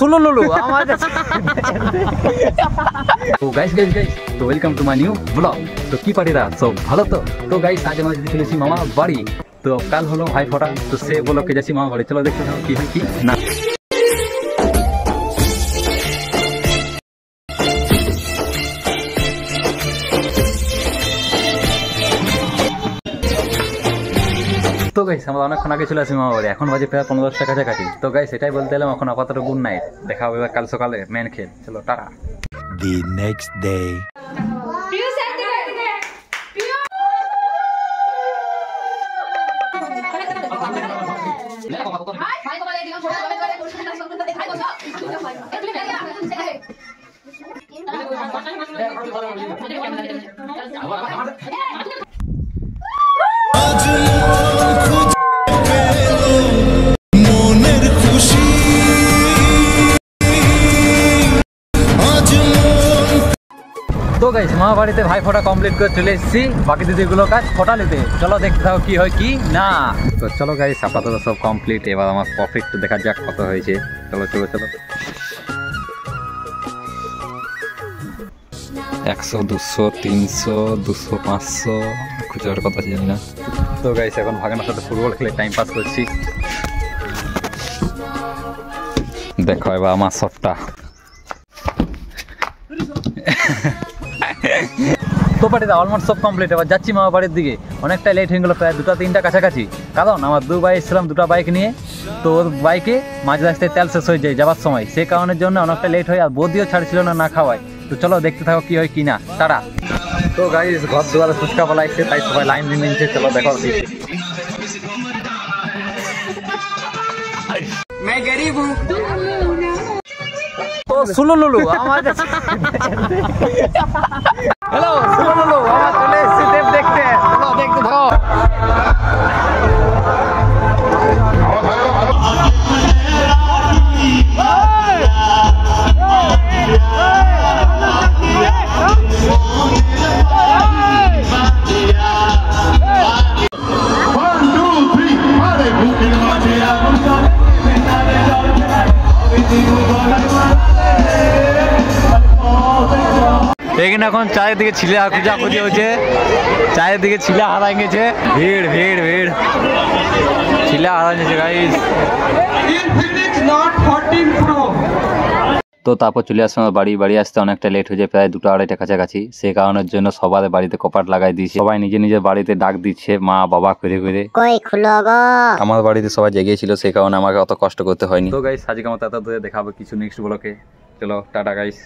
सुनो लुलु तो गाइस तो welcome to my new blog. तो की पार्टीरा सब ভালো তো গাইস আজ আমরা যদি চলেছি মামা বাড়ি। তো কাল হলো ভাই ফোটা, তো সে বলো কে যাচ্ছি মামা বাড়ি, চলো দেখতে থাকো কি হয় কি না। তো গাইস আমরা অনেকক্ষণ আগে চলে আসি মামা বাড়ি, এখন বাজে প্রায় 15-10 টাকা কাছাকাছি। তো গাইস এটাই বলতে এলাম, এখন আপাতত গুড নাইট, দেখা হবে কাল সকালে মেন খেল। চলো টাটা। The next day. তো গাইস মামা বাড়িতে ভাই ফোটা কমপ্লিট করে চলে এসেছি, বাকি দিদিগুলো কাজ ফোটা নিতে। চলো দেখতে থাকো কি হয় কি না। তো চলো গাইস আপাতত সব কমপ্লিট, এবার আমার প্রফিট দেখা যাক কত হয়েছে। চলো চলো চলো 100 200 300 200 500 খুচরার কথা জানি না। তো গাইস এখন ভাগানোর সাথে ফুটবল খেলে টাইম পাস করছি। দেখো এবার আমার সবটা। তো পার্টিটা অলমোস্ট সব কমপ্লিট, এবার যাচ্ছি মামা বাড়ির দিকে। অনেকটা লেট হয়ে গেলো, প্রায় 2-3টা কাছাকাছি, কারণ আমার 2 ভাই এসেছিলাম 2টা বাইক নিয়ে। তো ওর বাইকে মাঝ রাস্তায় তেল শেষ হয়ে যায় যাওয়ার সময়, সে কারণের জন্য অনেকটা লেট হয়, আর বৌদিও ছাড়ছিল না খাওয়ায়। তো চলো দেখতে থাকো কি হয় কি না, টাটা। তো গাইস ঘর দুয়ারে ফুচকা বলা আসছে, তাই সবাই লাইন দিয়ে নিচ্ছে। চলো দেখো मैं गरीब हूँ। तो सुनो लुलु আমার কাছে হ্যালো সুনো লুলু আমরা চলে এসেছি দেব দেখতে। চলো দেখতে থাকো। এখানে এখন চারিদিকে ছিলে খুঁজাখুঁজি হচ্ছে, চারিদিকে ছিলে হারাই গেছে, ভিড় ভিড় ভিড়, ছিলে হারাই গেছে গাইস। তো তারপর চলে আসলাম বাড়ি আসতে অনেকটা লেট হয়ে যায়, প্রায় 2-2:30 কাছাকাছি। সেই কারণের জন্য সবার বাড়িতে কপাট লাগাই দিয়েছে, সবাই নিজে নিজের বাড়িতে ডাক দিচ্ছে মা বাবা করে করে। আমার বাড়িতে সবাই জেগেছিল, সেই কারণে আমাকে অত কষ্ট করতে হয়নি। তো গাইস আজকে আমার তাতা দেখাবো কিছু নেক্সট ব্লকে। চলো টাটা গাইস।